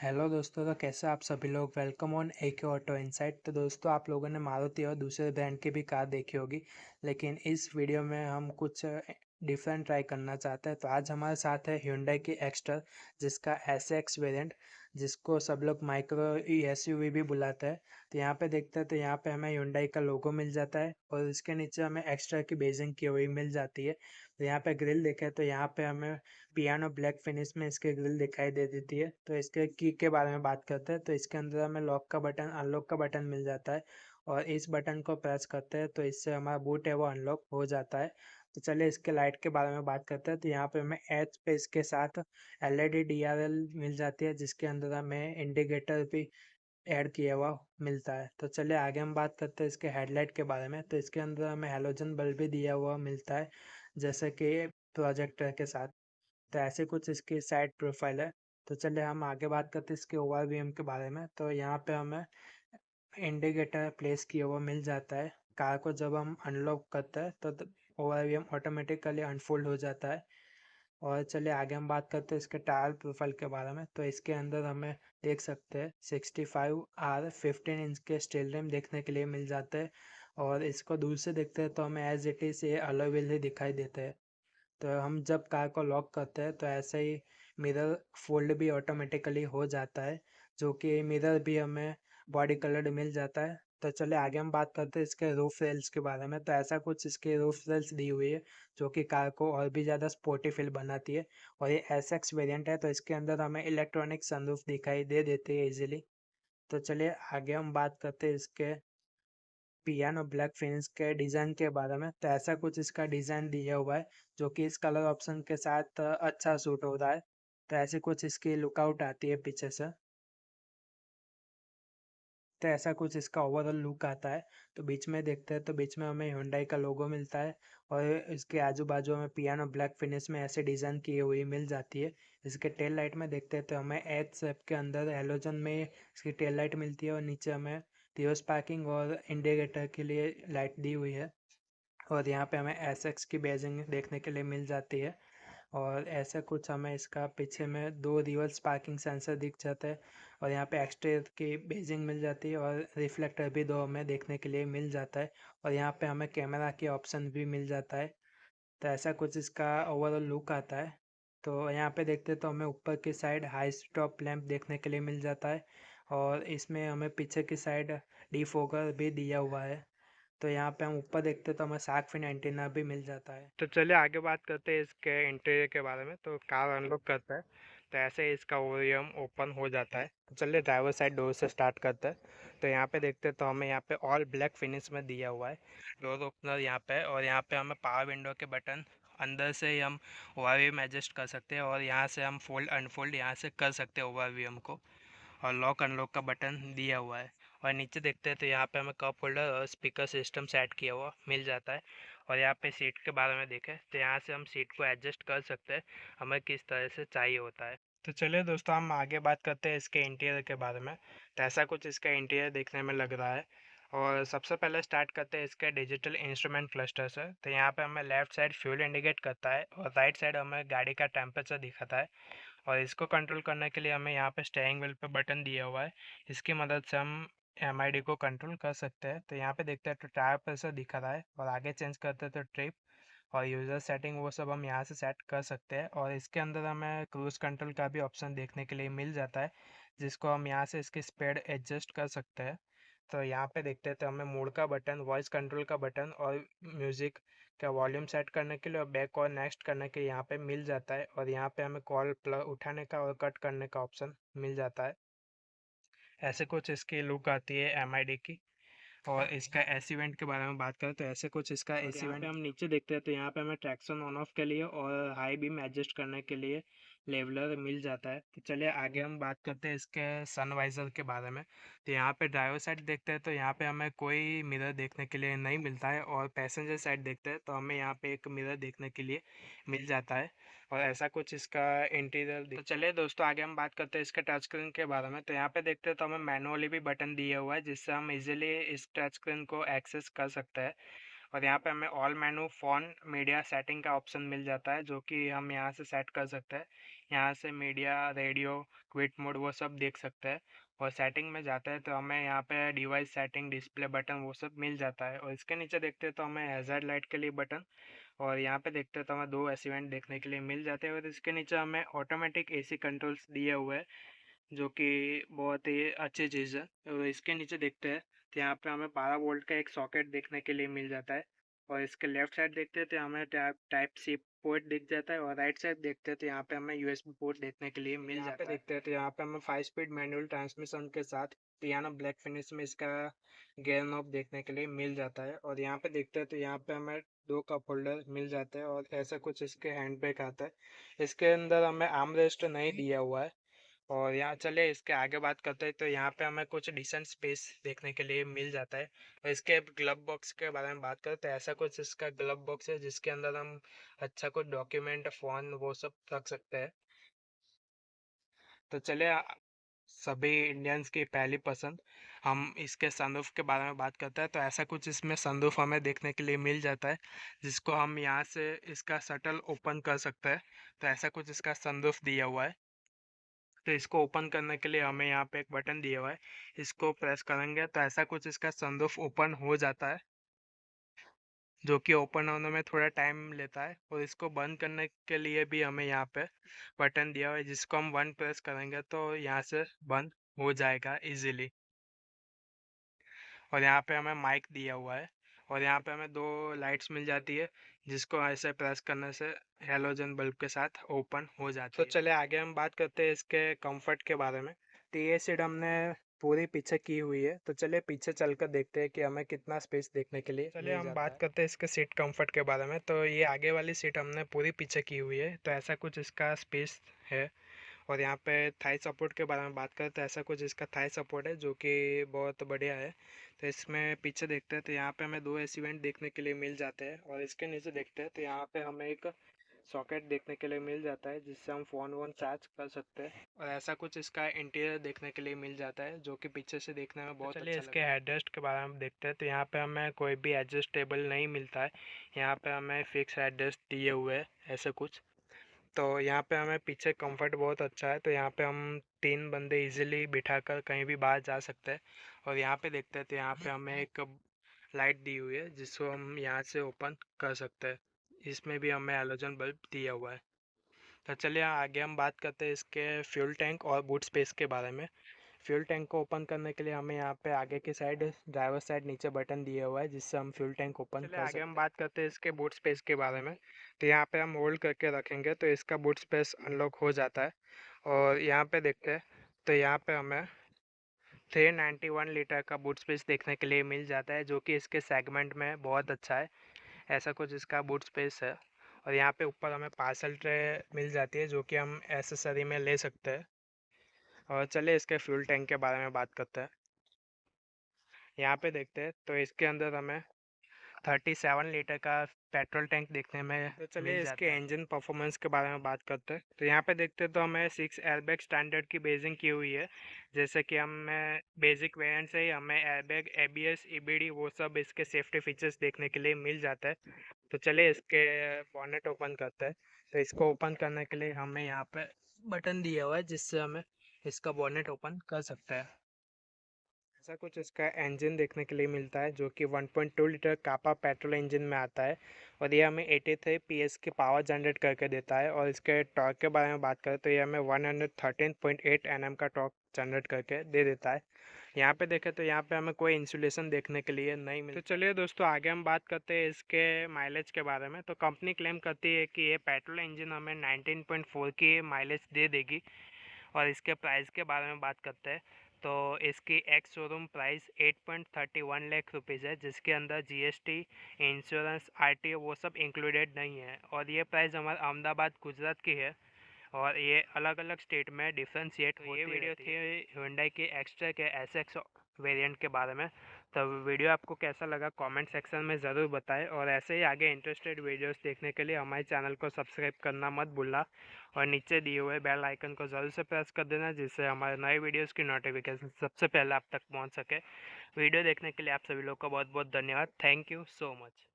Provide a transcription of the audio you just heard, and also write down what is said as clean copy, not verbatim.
Hello दोस्तों, तो कैसे आप सभी लोग। Welcome on AK auto insight. तो दोस्तों, आप लोगों ने मारुति और दूसरे ब्रांड की भी कार देखी होगी, लेकिन इस वीडियो में हम कुछ डिफरेंट ट्राई करना चाहते हैं। तो आज हमारे साथ है Hyundai की एक्स्टर, जिसका SX वेरिएंट, जिसको सब लोग माइक्रो SUV भी बुलाते हैं। तो यहाँ पे देखते हैं, तो यहाँ पे हमें Hyundai का लोगो मिल जाता है और इसके नीचे हमें एक्स्ट्रा की बेजिंग की हुई मिल जाती है। तो यहाँ पे ग्रिल देखें तो यहाँ पे हमें पियानो ब्लैक फिनिश में इसके ग्रिल दिखाई दे देती है। तो इसके की के बारे में बात करते हैं, तो इसके अंदर हमें लॉक का बटन, अनलॉक का बटन मिल जाता है और इस बटन को प्रेस करते हैं तो इससे हमारा बूट है वो अनलॉक हो जाता है। तो चलिए इसके लाइट के बारे में बात करते हैं। तो यहाँ पे हमें एच पे इसके साथ LED DRL मिल जाती है, जिसके अंदर हमें इंडिकेटर भी ऐड किया हुआ मिलता है। तो चलिए आगे हम बात करते हैं इसके हेडलाइट के बारे में। तो इसके अंदर हमें हेलोजन बल्ब भी दिया हुआ मिलता है, जैसे कि प्रोजेक्टर के साथ। तो ऐसे कुछ इसकी साइड प्रोफाइल है। तो चलिए हम आगे बात करते हैं इसके ओवरव्यू के बारे में। तो यहाँ पे हमें इंडिकेटर प्लेस किया हुआ मिल जाता है। कार को जब हम अनलॉक करते हैं तो ओवरव्यू ऑटोमेटिकली अनफोल्ड हो जाता है। और चलिए आगे हम बात करते हैं इसके टायर प्रोफाइल के बारे में। तो इसके अंदर हमें देख सकते हैं 65R 15 इंच के स्टील रिम देखने के लिए मिल जाते हैं। और इसको दूर से देखते हैं तो हमें एज इट इज़ ये अलॉय व्हील ही दिखाई देते हैं। तो हम जब कार को लॉक करते हैं तो ऐसे ही मिरर फोल्ड भी ऑटोमेटिकली हो जाता है, जो कि मिरर भी हमें बॉडी कलर्ड मिल जाता है। तो चलिए आगे हम बात करते हैं इसके रूफ रेल्स के बारे में। तो ऐसा कुछ इसके रूफ रेल्स दी हुई है, जो कि कार को और भी ज़्यादा स्पोर्टी फील बनाती है। और ये SX वेरिएंट है, तो इसके अंदर हमें इलेक्ट्रॉनिक सनरूफ दिखाई दे देती है इजीली। तो चलिए आगे हम बात करते हैं इसके पियानो ब्लैक फिनिश के डिज़ाइन के बारे में। तो ऐसा कुछ इसका डिज़ाइन दिया हुआ है, जो कि इस कलर ऑप्शन के साथ अच्छा सूट हो रहा है। तो ऐसे कुछ इसकी लुकआउट आती है पीछे से। तो ऐसा कुछ इसका ओवरऑल लुक आता है। तो बीच में देखते हैं तो बीच में हमें Hyundai का लोगो मिलता है और इसके आजू बाजू हमें पियानो ब्लैक फिनिश में ऐसे डिज़ाइन की हुई मिल जाती है। इसके टेल लाइट में देखते हैं तो हमें एच शेप के अंदर हेलोजन में इसकी टेल लाइट मिलती है और नीचे हमें रिवर्स पार्किंग और इंडिकेटर के लिए लाइट दी हुई है। और यहाँ पे हमें SX की बेजिंग देखने के लिए मिल जाती है। और ऐसा कुछ हमें इसका पीछे में 2 रिवर्स पार्किंग सेंसर दिख जाते हैं और यहाँ पे एक्स्ट्रा की बेजिंग मिल जाती है और रिफ्लेक्टर भी 2 हमें देखने के लिए मिल जाता है। और यहाँ पे हमें कैमरा की ऑप्शन भी मिल जाता है। तो ऐसा कुछ इसका ओवरऑल लुक आता है। तो यहाँ पे देखते हैं तो हमें ऊपर की साइड हाई स्टॉप लैंप देखने के लिए मिल जाता है और इसमें हमें पीछे की साइड डिफोगर भी दिया हुआ है। तो यहाँ पे हम ऊपर देखते हैं तो हमें शार्क फिन एंटीना भी मिल जाता है। तो चलिए आगे बात करते हैं इसके इंटीरियर के बारे में। तो कार अनलॉक करता है तो ऐसे ही इसका ओरियम ओपन हो जाता है। तो चलिए ड्राइवर साइड डोर से स्टार्ट करते हैं। तो यहाँ पे देखते हैं तो हमें यहाँ पे ऑल ब्लैक फिनिश में दिया हुआ है डोर ओपनर यहाँ पे। और यहाँ पे हमें पावर विंडो के बटन अंदर से ही हम ओवरव्यू में एडजस्ट कर सकते हैं और यहाँ से हम फोल्ड अनफोल्ड यहाँ से कर सकते हैं ओवरव्यू को। और लॉक अनलॉक का बटन दिया हुआ है। और नीचे देखते हैं तो यहाँ पे हमें कप होल्डर और स्पीकर सिस्टम सेट किया हुआ मिल जाता है। और यहाँ पे सीट के बारे में देखें तो यहाँ से हम सीट को एडजस्ट कर सकते हैं, हमें किस तरह से चाहिए होता है। तो चलिए दोस्तों, हम आगे बात करते हैं इसके इंटीरियर के बारे में। तो ऐसा कुछ इसका इंटीरियर देखने में लग रहा है। और सबसे पहले स्टार्ट करते हैं इसके डिजिटल इंस्ट्रूमेंट क्लस्टर से। तो यहाँ पे हमें लेफ्ट साइड फ्यूल इंडिकेट करता है और राइट साइड हमें गाड़ी का टेम्परेचर दिखाता है। और इसको कंट्रोल करने के लिए हमें यहाँ पे स्टीयरिंग व्हील पे बटन दिया हुआ है। इसकी मदद से हम MID को कंट्रोल कर सकते हैं। तो यहाँ पे देखते हैं तो टायर प्रेशर दिखा रहा है और आगे चेंज करते हैं तो ट्रिप और यूज़र सेटिंग वो सब हम यहाँ से सेट कर सकते हैं। और इसके अंदर हमें क्रूज़ कंट्रोल का भी ऑप्शन देखने के लिए मिल जाता है, जिसको हम यहाँ से इसकी स्पीड एडजस्ट कर सकते हैं। तो यहाँ पे देखते हैं तो हमें मोड का बटन, वॉइस कंट्रोल का बटन और म्यूज़िक का वॉल्यूम सेट करने के लिए और बैक और नेक्स्ट करने के यहाँ पे मिल जाता है। और यहाँ पे हमें कॉल प्लग उठाने का और कट करने का ऑप्शन मिल जाता है। ऐसे कुछ इसकी लुक आती है MID की। और इसका एसी वेंट के बारे में बात करें तो ऐसे कुछ इसका एसी वेंट हम नीचे देखते हैं तो यहाँ पे हमें ट्रैक्शन ऑन ऑफ के लिए और हाई बीम एडजस्ट करने के लिए लेवलर मिल जाता है। तो चलिए आगे हम बात करते हैं इसके सनवाइज़र के बारे में। तो यहाँ पे ड्राइवर साइड देखते हैं तो यहाँ पे हमें कोई मिरर देखने के लिए नहीं मिलता है और पैसेंजर साइड देखते हैं तो हमें यहाँ पे एक मिरर देखने के लिए मिल जाता है। और ऐसा कुछ इसका इंटीरियर। तो चलिए दोस्तों, आगे हम बात करते हैं इसके टच स्क्रीन के बारे में। तो यहाँ पे देखते हैं तो हमें मैनुअली भी बटन दिया हुआ है, जिससे हम इजीली इस टच स्क्रीन को एक्सेस कर सकते हैं। और यहाँ पे हमें ऑल मेनू फ़ोन मीडिया सेटिंग का ऑप्शन मिल जाता है, जो कि हम यहाँ से सेट कर सकते हैं। यहाँ से मीडिया, रेडियो, क्विट मोड वो सब देख सकते हैं। और सेटिंग में जाते हैं तो हमें यहाँ पे डिवाइस सेटिंग, डिस्प्ले बटन वो सब मिल जाता है। और इसके नीचे देखते हैं तो हमें हैज़ार्ड लाइट के लिए बटन, और यहाँ पे देखते हैं तो हमें 2 इवेंट देखने के लिए मिल जाते हैं। और इसके नीचे हमें ऑटोमेटिक एसी कंट्रोल्स दिए हुए हैं, जो कि बहुत ही अच्छी चीज़ है। और इसके नीचे देखते हैं तो यहाँ पे हमें 12 वोल्ट का एक सॉकेट देखने के लिए मिल जाता है। और इसके लेफ्ट साइड देखते हैं तो हमें टाइप सी पोर्ट दिख जाता है, और राइट साइड देखते हैं तो यहाँ पे हमें यूएसबी पोर्ट देखने के लिए मिल जाता है। देखते हैं तो यहाँ पे हमें 5 स्पीड मैनुअल ट्रांसमिशन के साथ पियानो ब्लैक फिनिश में इसका गियर नॉब देखने के लिए मिल जाता है। और यहाँ पे देखते हैं तो यहाँ पे हमें 2 कप होल्डर मिल जाते हैं, और ऐसा कुछ इसके हैंड ब्रेक आता है। इसके अंदर हमें आर्म रेस्ट नहीं दिया हुआ है। और यहाँ चले इसके आगे बात करते हैं तो यहाँ पे हमें कुछ डिसेंट स्पेस देखने के लिए मिल जाता है। और इसके ग्लव बॉक्स के बारे में बात करें तो ऐसा कुछ इसका ग्लव बॉक्स है, जिसके अंदर हम अच्छा कुछ डॉक्यूमेंट, फ़ोन वो सब रख सकते हैं। तो चले सभी इंडियंस की पहली पसंद, हम इसके सनरूफ के बारे में बात करते हैं। तो ऐसा कुछ इसमें सनरूफ हमें देखने के लिए मिल जाता है, जिसको हम यहाँ से इसका शटल ओपन कर सकते हैं। तो ऐसा कुछ इसका सनरूफ दिया हुआ है। तो इसको ओपन करने के लिए हमें यहाँ पे एक बटन दिया हुआ है, इसको प्रेस करेंगे तो ऐसा कुछ इसका सनरूफ ओपन हो जाता है, जो कि ओपन होने में थोड़ा टाइम लेता है। और इसको बंद करने के लिए भी हमें यहाँ पे बटन दिया हुआ है, जिसको हम 1 प्रेस करेंगे तो यहाँ से बंद हो जाएगा इजीली। और यहाँ पे हमें माइक दिया हुआ है, और यहाँ पे हमें 2 लाइट्स मिल जाती है, जिसको ऐसे प्रेस करने से हेलोजन बल्ब के साथ ओपन हो जाती है। तो चले आगे हम बात करते हैं इसके कंफर्ट के बारे में। तो ये सीट हमने पूरी पीछे की हुई है, तो चलिए पीछे चलकर देखते हैं कि हमें कितना स्पेस देखने के लिए चलिए हम बात करते हैं इसके सीट कंफर्ट के बारे में। तो ये आगे वाली सीट हमने पूरी पीछे की हुई है, तो ऐसा कुछ इसका स्पेस है। और यहाँ पे थाई सपोर्ट के बारे में बात करें तो ऐसा कुछ इसका थाई सपोर्ट है, जो कि बहुत बढ़िया है। तो इसमें पीछे देखते हैं तो यहाँ पे हमें 2 एसी वेंट देखने के लिए मिल जाते हैं। और इसके नीचे देखते हैं तो यहाँ पे हमें एक सॉकेट देखने के लिए मिल जाता है, जिससे हम फ़ोन वोन चार्ज कर सकते हैं। और ऐसा कुछ इसका इंटीरियर देखने के लिए मिल जाता है, जो कि पीछे से देखने में बहुत चलिए अच्छा इसके हेडरेस्ट के बारे में देखते हैं। तो यहाँ पे हमें कोई भी एडजस्टेबल नहीं मिलता है, यहाँ पे हमें फिक्स हेडरेस्ट दिए हुए हैं ऐसे कुछ। तो यहाँ पे हमें पीछे कंफर्ट बहुत अच्छा है, तो यहाँ पे हम 3 बंदे इजीली बिठाकर कहीं भी बाहर जा सकते हैं। और यहाँ पे देखते हैं तो यहाँ पे हमें एक लाइट दी हुई है, जिसको हम यहाँ से ओपन कर सकते हैं। इसमें भी हमें हैलोजन बल्ब दिया हुआ है। तो चलिए आगे हम बात करते हैं इसके फ्यूल टैंक और बूट स्पेस के बारे में। फ्यूल टैंक को ओपन करने के लिए हमें यहाँ पे आगे की साइड, ड्राइवर साइड नीचे बटन दिया हुआ है, जिससे हम फ्यूल टैंक ओपन कर सकते हैं। आगे हम बात करते हैं इसके बूट स्पेस के बारे में। तो यहाँ पे हम होल्ड करके रखेंगे तो इसका बूट स्पेस अनलॉक हो जाता है। और यहाँ पे देखते हैं तो यहाँ पे हमें 391 लीटर का बूट स्पेस देखने के लिए मिल जाता है, जो कि इसके सेगमेंट में बहुत अच्छा है। ऐसा कुछ इसका बूट स्पेस है। और यहाँ पे ऊपर हमें पार्सल ट्रे मिल जाती है, जो कि हम एसेसरी में ले सकते हैं। और चलिए इसके फ्यूल टैंक के बारे में बात करते हैं। यहाँ पे देखते हैं तो इसके अंदर हमें 37 लीटर का पेट्रोल टैंक देखने में तो चलिए इसके इंजन परफॉर्मेंस के बारे में बात करते हैं। तो यहाँ पे देखते हैं तो हमें 6 एयरबैग स्टैंडर्ड की बेसिंग की हुई है। जैसे कि हमें बेसिक वेरिएंट से ही हमें एयरबैग, एबीएस, ईबीडी वो सब इसके सेफ्टी फीचर्स देखने के लिए मिल जाता है। तो चलिए इसके बॉनेट ओपन करते हैं। तो इसको ओपन करने के लिए हमें यहाँ पे बटन दिया हुआ है, जिससे हमें इसका बॉनेट ओपन कर सकते हैं। ऐसा कुछ इसका इंजन देखने के लिए मिलता है, जो कि 1.2 लीटर कापा पेट्रोल इंजन में आता है। और ये हमें 83 पीएस की पावर जनरेट करके देता है। और इसके टॉर्क के बारे में बात करें तो ये हमें 113.8 एनएम का टॉर्क जनरेट करके दे देता है। यहाँ पे देखें तो यहाँ पे हमें कोई इंसुलेशन देखने के लिए नहीं मिलता। तो चलिए दोस्तों आगे हम बात करते हैं इसके माइलेज के बारे में। तो कंपनी क्लेम करती है कि ये पेट्रोल इंजन हमें 19.4 की माइलेज दे देगी। और इसके प्राइस के बारे में बात करते हैं तो इसकी ex showroom price 8.31 lakh rupees है, जिसके अंदर जीएसटी, इंश्योरेंस, आरटीओ वो सब इंक्लूडेड नहीं है। और ये प्राइस हमारे अहमदाबाद गुजरात की है, और ये अलग अलग स्टेट में डिफ्रेंशिएट होती है। ये वीडियो थी Hyundai के एक्स्ट्रा के एसएक्स वेरिएंट के बारे में। तो वीडियो आपको कैसा लगा कमेंट सेक्शन में ज़रूर बताएं, और ऐसे ही आगे इंटरेस्टेड वीडियोस देखने के लिए हमारे चैनल को सब्सक्राइब करना मत भूलना, और नीचे दिए हुए बेल आइकन को ज़रूर से प्रेस कर देना, जिससे हमारे नए वीडियोस की नोटिफिकेशन सबसे पहले आप तक पहुंच सके। वीडियो देखने के लिए आप सभी लोग को बहुत बहुत धन्यवाद। Thank you so much.